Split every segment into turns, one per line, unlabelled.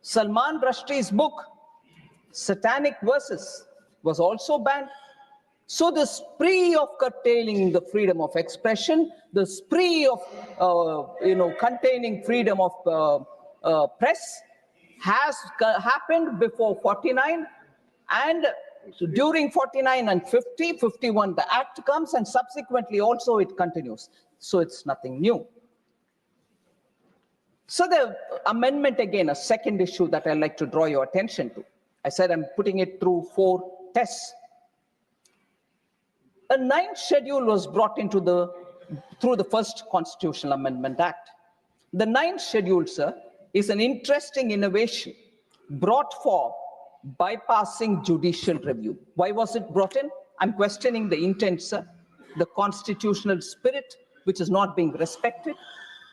Salman Rushdie's book, Satanic Verses, was also banned. So the spree of curtailing the freedom of expression, the spree of containing freedom of press has happened before 49, and during 49 and 50, 51 the act comes, and subsequently also it continues. So it's nothing new. So the amendment, again, a second issue that I'd like to draw your attention to. I said I'm putting it through 4 tests. A 9th schedule was brought into through the first Constitutional Amendment Act. The 9th schedule, sir, is an interesting innovation brought for bypassing judicial review. Why was it brought in? I'm questioning the intent, sir, the constitutional spirit which is not being respected,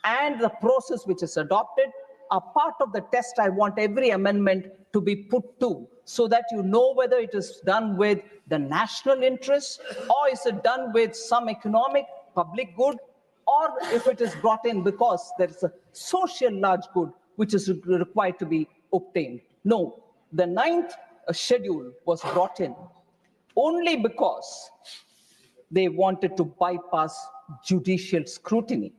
and the process which is adopted. A part of the test I want every amendment to be put to, so that you know whether it is done with the national interest, or is it done with some economic public good, or if it is brought in because there is a social large good which is required to be obtained. No, the 9th schedule was brought in only because they wanted to bypass judicial scrutiny.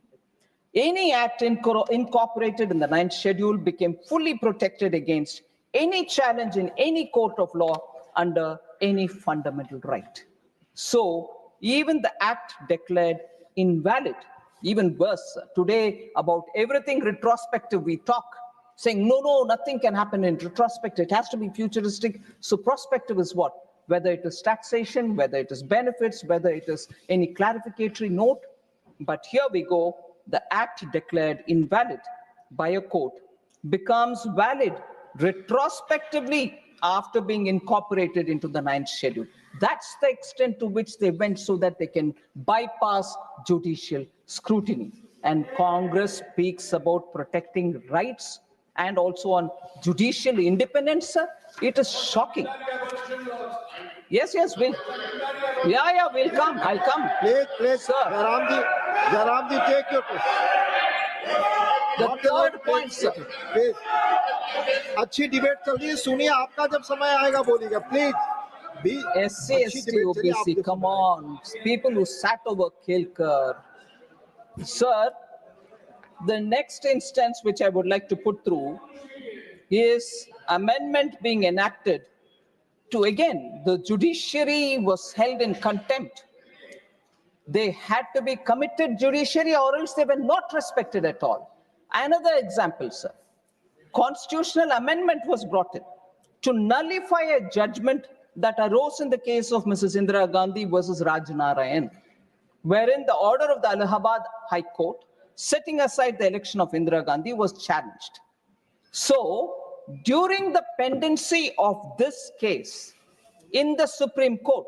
Any act incorporated in the 9th schedule became fully protected against any challenge in any court of law under any fundamental right. So even the act declared invalid. Even worse, today about everything retrospective we talk, saying no, nothing can happen in retrospective, it has to be futuristic. So prospective is what? Whether it is taxation, whether it is benefits, whether it is any clarificatory note. But here we go, the act declared invalid by a court becomes valid retrospectively after being incorporated into the 9th schedule. That's the extent to which they went, so that they can bypass judicial scrutiny. And Congress speaks about protecting rights and also on judicial independence, sir. It is shocking. Yes, we'll come. I'll come.
Please,
sir.
Jaramji, take your place.
The third point, sir.
Please. अच्छी debate चल रही है, सुनिए, आपका जब समय आएगा बोलिएगा, please.
SC, ST, OBC, come on, people who sat over Kelkar. Sir, the next instance which I would like to put through is amendment being enacted to, again, the judiciary was held in contempt. They had to be committed judiciary, or else they were not respected at all. Another example, sir. Constitutional amendment was brought in to nullify a judgment that arose in the case of Mrs. Indira Gandhi versus Raj Narayan, wherein the order of the Allahabad High Court setting aside the election of Indira Gandhi was challenged. So, during the pendency of this case in the Supreme Court,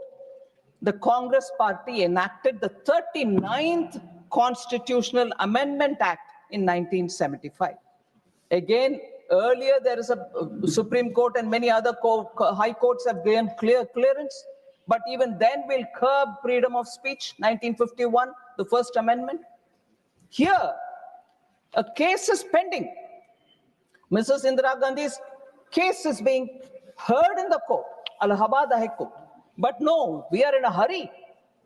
the Congress party enacted the 39th Constitutional Amendment Act in 1975. Again, earlier there is a Supreme Court and many other high courts have given clearance, but even then will curb freedom of speech. 1951, the First Amendment. Here, a case is pending. Mrs. Indira Gandhi's case is being heard in the court, Allahabad High Court. But no, we are in a hurry.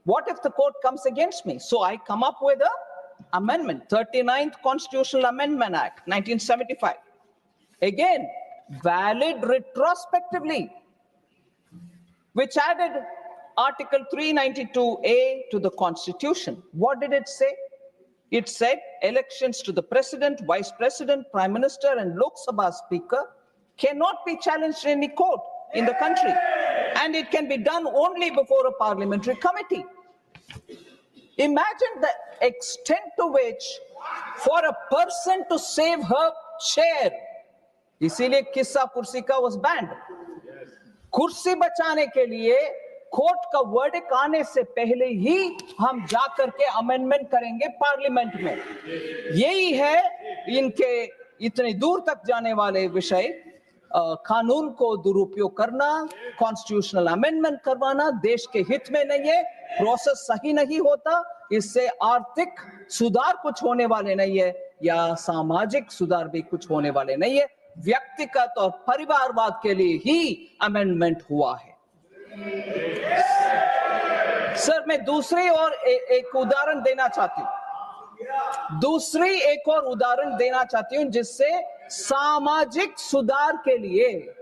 What if the court comes against me? So I come up with a amendment, 39th Constitutional Amendment Act, 1975. Again, valid retrospectively, which added Article 392A to the Constitution. What did it say? It said elections to the President, Vice President, Prime Minister, and Lok Sabha Speaker cannot be challenged in any court in the country. And it can be done only before a parliamentary committee. Imagine the extent to which, for a person to save her chair, इसीलिए किस्सा कुर्सी का was banned. कुर्सी बचाने के लिए court का verdict आने से पहले ही हम जा करके अमेंडमेंट करेंगे पार्लियामेंट में. यही है इनके इतने दूर तक जाने वाले विषय, कानून को दुरुपयोग करना, कॉन्स्टिट्यूशनल अमेंडमेंट करवाना देश के हित में नहीं है, प्रोसेस सही नहीं होता, इससे आर्थिक सुधार कुछ होने वाले नहीं है या सामाजिक सुधार भी कुछ होने वाले नहीं है. व्यक्तिगत और परिवारवाद के लिए ही अमेंडमेंट हुआ है। सर, मैं दूसरी और एक उदाहरण देना चाहती हूं। एक और उदाहरण देना चाहती हूं जिससे सामाजिक सुधार के लिए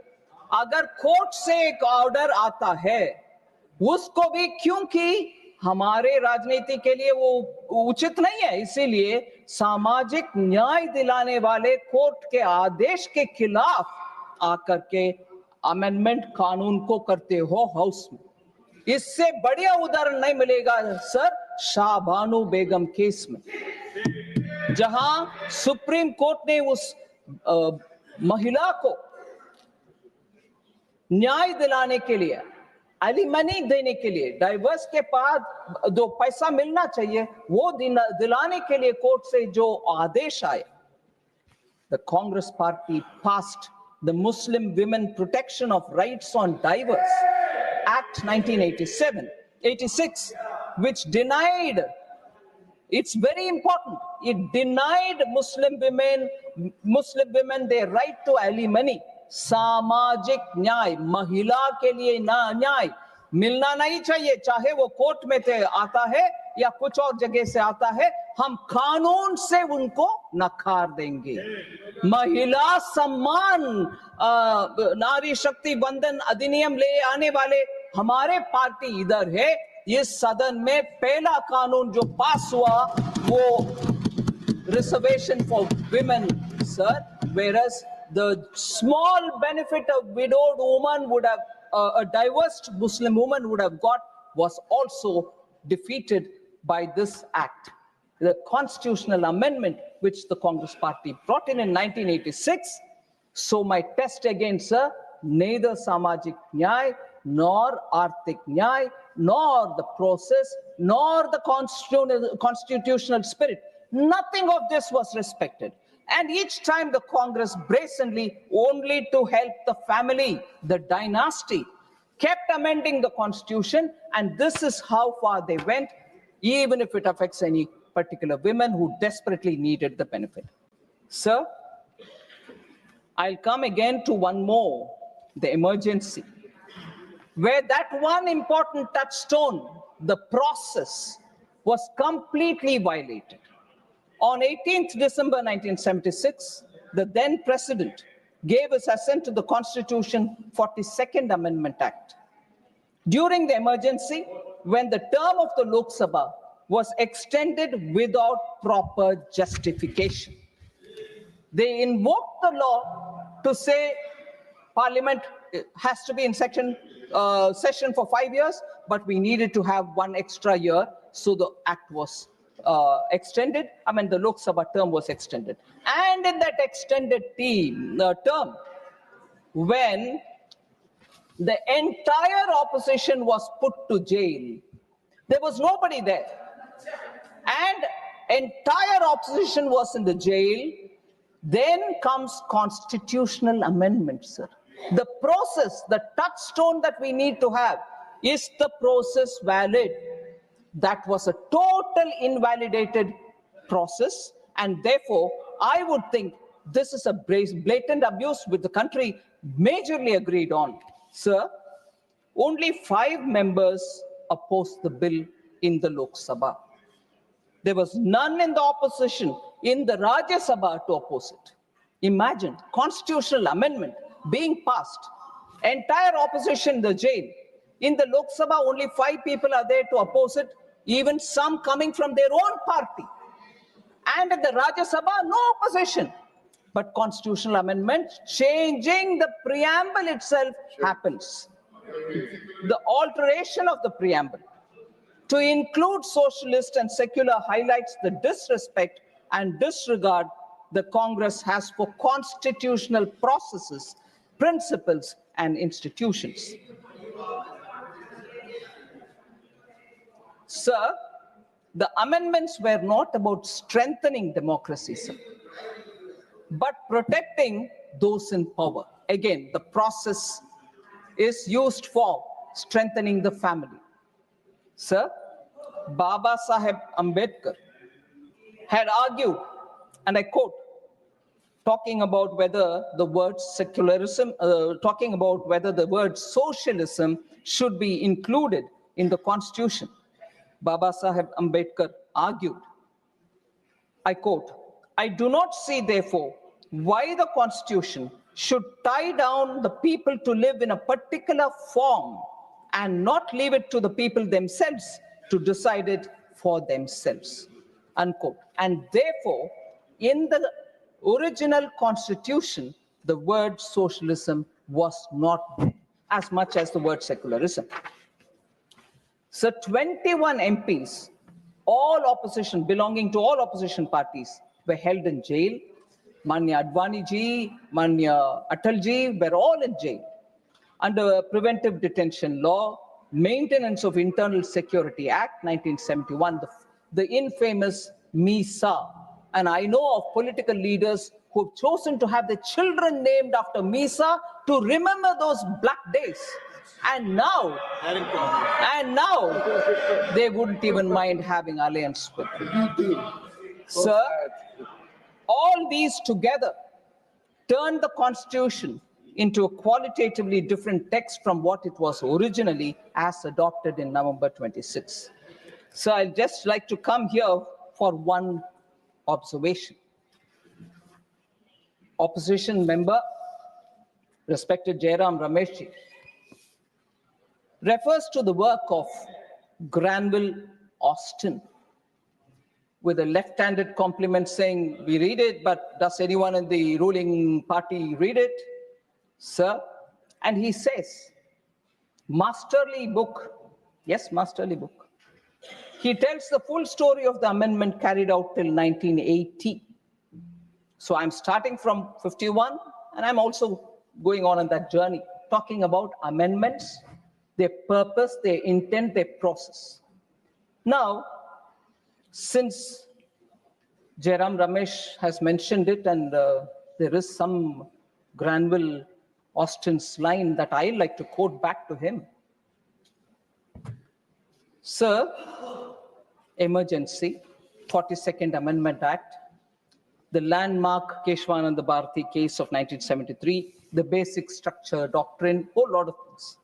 अगर कोर्ट से एक ऑर्डर आता है, उसको भी, क्योंकि हमारे राजनीति के लिए वो उचित नहीं है, इसीलिए सामाजिक न्याय दिलाने वाले कोर्ट के आदेश के खिलाफ आकर के अमेंडमेंट कानून को करते हो हाउस में। इससे बढ़िया उदाहरण नहीं मिलेगा सर शाहबानू बेगम केस में, जहां सुप्रीम कोर्ट ने उस महिला को न्याय दिलाने के लिए, एलिमनी देने के लिए, डाइवर्स के बाद जो पैसा मिलना चाहिए वो दिलाने के लिए कोर्ट से जो आदेश आए, the Congress party passed the Muslim women protection of rights on diverse act 1986, which denied, it's very important, it denied Muslim women their right to alimony. सामाजिक न्याय, महिला के लिए न्याय मिलना नहीं चाहिए, चाहे वो कोर्ट में से आता है या कुछ और जगह से आता है, हम कानून से उनको नकार देंगे। महिला सम्मान नारी शक्ति वंदन अधिनियम ले आने वाले हमारे पार्टी इधर है, इस सदन में पहला कानून जो पास हुआ वो reservation for women sir, whereas the small benefit a widowed woman would have, a divorced Muslim woman would have got, was also defeated by this act. The constitutional amendment which the Congress party brought in 1986. So my test again, sir, neither Samajik Nyay, nor Arthik Nyay, nor the process, nor the constitutional spirit, nothing of this was respected. And each time the Congress brazenly, only to help the family, the dynasty, kept amending the constitution, and this is how far they went, even if it affects any particular women who desperately needed the benefit. Sir, I'll come again to one more, the emergency, where that one important touchstone, the process, was completely violated. On 18th December 1976, the then president gave his assent to the Constitution 42nd Amendment Act. During the emergency, when the term of the Lok Sabha was extended without proper justification, they invoked the law to say Parliament has to be in session for 5 years, but we needed to have one extra year, so the act was extended. The Lok Sabha term was extended. And in that extended term, when the entire opposition was put to jail, there was nobody there, and entire opposition was in the jail, then comes constitutional amendment, sir. The process, the touchstone that we need to have, is the process valid? That was a total invalidated process, and therefore I would think this is a blatant abuse which the country majorly agreed on. Sir, only 5 members opposed the bill in the Lok Sabha. There was none in the opposition in the Rajya Sabha to oppose it. Imagine, constitutional amendment being passed, entire opposition in the jail. In the Lok Sabha, only 5 people are there to oppose it, even some coming from their own party. And in the Rajya Sabha, no opposition. But constitutional amendment, changing the preamble itself happens. The alteration of the preamble to include socialist and secular highlights the disrespect and disregard the Congress has for constitutional processes, principles, and institutions. Sir, the amendments were not about strengthening democracy, sir, but protecting those in power. Again, the process is used for strengthening the family. Sir, Baba Saheb Ambedkar had argued, and I quote, talking about whether the word secularism, talking about whether the word socialism should be included in the constitution. Baba Saheb Ambedkar argued, I quote, I do not see, therefore, why the constitution should tie down the people to live in a particular form and not leave it to the people themselves to decide it for themselves, unquote. And therefore, in the original constitution, the word socialism was not there as much as the word secularism. So 21 MPs, all opposition, belonging to all opposition parties, were held in jail. Manya Advani ji, Manya Atal ji were all in jail under Preventive Detention Law, Maintenance of Internal Security Act 1971, the infamous MISA. And I know of political leaders who have chosen to have their children named after MISA to remember those black days. And now they wouldn't even mind having alliance with them. Sir, all these together turned the constitution into a qualitatively different text from what it was originally as adopted in November 26. So I'd just like to come here for one observation. Opposition member, respected Jairam Rameshji, refers to the work of Granville Austin with a left-handed compliment saying, we read it, but does anyone in the ruling party read it? Sir, and he says, masterly book. Yes, masterly book. He tells the full story of the amendment carried out till 1980. So I'm starting from 51, and I'm also going on that journey, talking about amendments, their purpose, their intent, their process. Now, since Jairam Ramesh has mentioned it, and there is some Granville Austin's line that I like to quote back to him. Sir, emergency, 42nd Amendment Act, the landmark Keshwananda Bharati case of 1973, the basic structure doctrine, whole lot of things.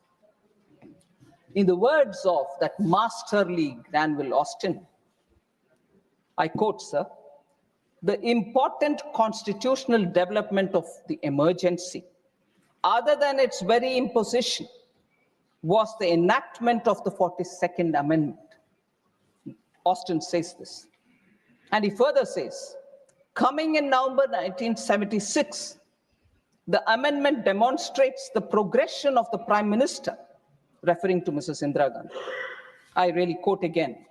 In the words of that masterly Granville Austin, I quote, sir, the important constitutional development of the emergency, other than its very imposition, was the enactment of the 42nd Amendment. Austin says this. And he further says, coming in November 1976, the amendment demonstrates the progression of the Prime Minister, referring to Mrs. Indira Gandhi. I really quote again.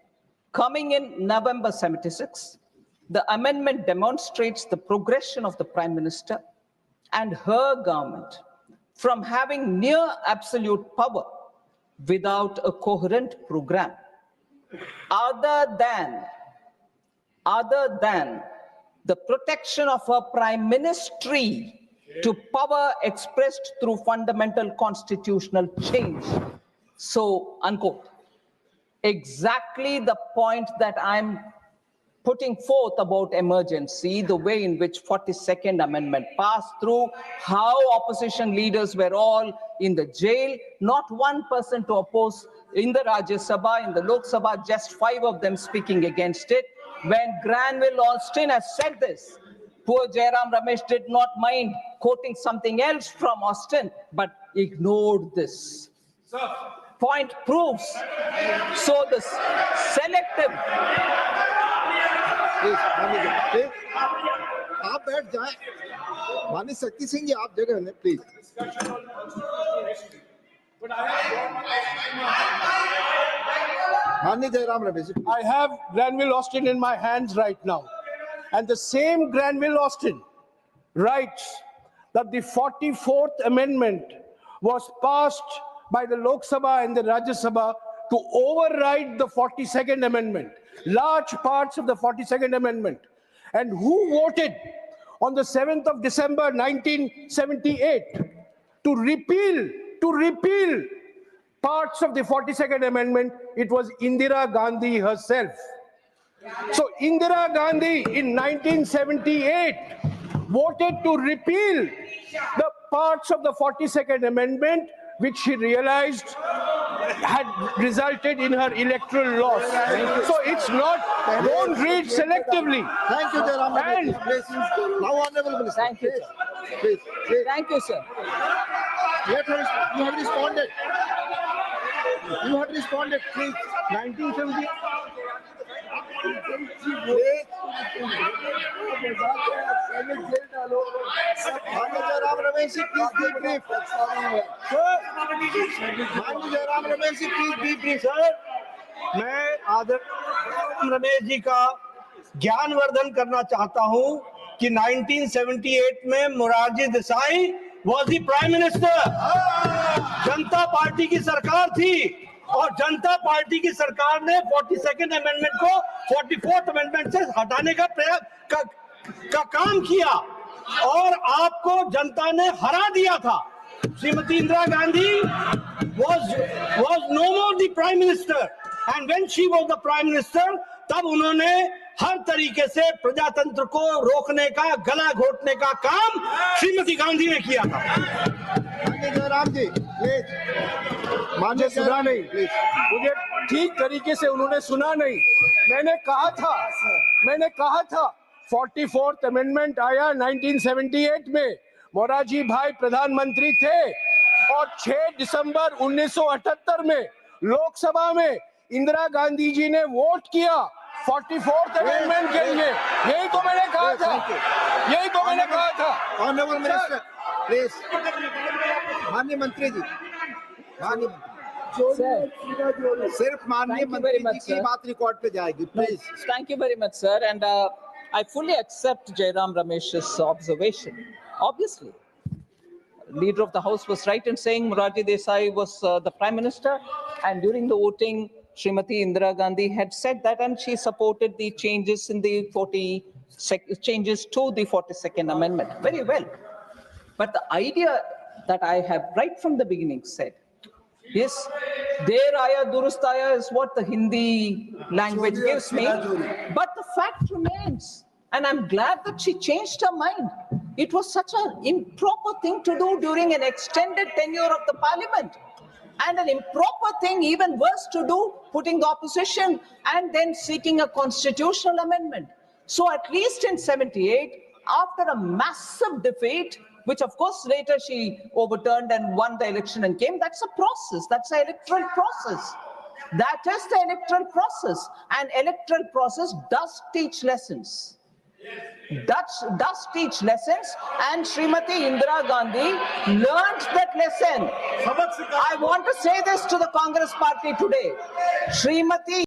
Coming in November 76, the amendment demonstrates the progression of the Prime Minister and her government from having near absolute power without a coherent program, other than the protection of her prime ministry to power expressed through fundamental constitutional change. So, unquote. Exactly the point that I'm putting forth about emergency, the way in which 42nd Amendment passed through, how opposition leaders were all in the jail, not one person to oppose in the Rajya Sabha, in the Lok Sabha, just 5 of them speaking against it. When Granville Austin has said this, poor Jairam Ramesh did not mind quoting something else from Austin, but ignored this. Point proves. So this selective.
Please आप बैठ जाएं, माननीय शक्ति सिंह जी आप जगह लें please. माननीय Jairam Ramesh ji,
I have Granville Austin in my hands right now, and the same Granville Austin writes that the 44th Amendment was passed by the Lok Sabha and the Rajya Sabha to override the 42nd Amendment, large parts of the 42nd Amendment. And who voted on the 7th of December 1978 to repeal parts of the 42nd Amendment? It was Indira Gandhi herself. So Indira Gandhi in 1978 voted to repeal the parts of the 42nd Amendment which she realized had resulted in her electoral loss. So it's not, don't read selectively.
Thank you, Jairam
And-
Ramesh. Please. Now, Honorable Minister.
Thank you,
Please. Please.
Thank you, sir.
Let her, you have responded. You have responded, please. 1970. Jairam Ramesh, please be brief. Jairam Ramesh, please be brief.
मैं आदरणीय रमेश जी का ज्ञानवर्धन करना चाहता हूं कि 1978 में Morarji Desai was the prime minister. Janata party की सरकार थी और जनता पार्टी की सरकार ने 42nd अमेंडमेंट को 44th अमेंडमेंट से हटाने का काम किया और आपको जनता ने हरा दिया था। Shrimati Indira Gandhi was no more the prime minister and when she was the prime minister तब उन्होंने हर तरीके से प्रजातंत्र को रोकने का, गला घोटने का काम श्रीमती गांधी ने किया था।
जयराम जी, प्लीज।
मुझे सुना नहीं, मुझे ठीक तरीके से उन्होंने सुना नहीं। मैंने कहा था 44th अमेंडमेंट आया 1978 में, मोरारजी भाई प्रधानमंत्री थे और 6 दिसंबर 1978 में लोकसभा में इंदिरा गांधी जी ने वोट किया 44th अमेंडमेंट के लिए। यही तो मैंने कहा था।
Honourable minister, please. माननीय मंत्री जी, सिर्फ माननीय मंत्री जी की बात रिकॉर्ड पे जाएगी, please.
Thank you very much, sir. And I fully accept Jairam Ramesh's observation. Obviously, Leader of the House was right in saying Morarji Desai was the Prime Minister, and during the voting, Srimati Indira Gandhi had said that, and she supported the changes in the changes to the 42nd Amendment. Very well. But the idea that I have right from the beginning said, yes, Der Aya Durust Aya is what the Hindi language gives me, but the fact remains, and I'm glad that she changed her mind. It was such an improper thing to do during an extended tenure of the parliament, and an improper thing, even worse, to do, putting the opposition and then seeking a constitutional amendment. So at least in 78, after a massive defeat, which of course later she overturned and won the election and came, that's a process, that's the electoral process. That is the electoral process, and electoral process does teach lessons. Does teach lessons, and Srimati Indira Gandhi learned that lesson. I want to say this to the Congress party today. Srimati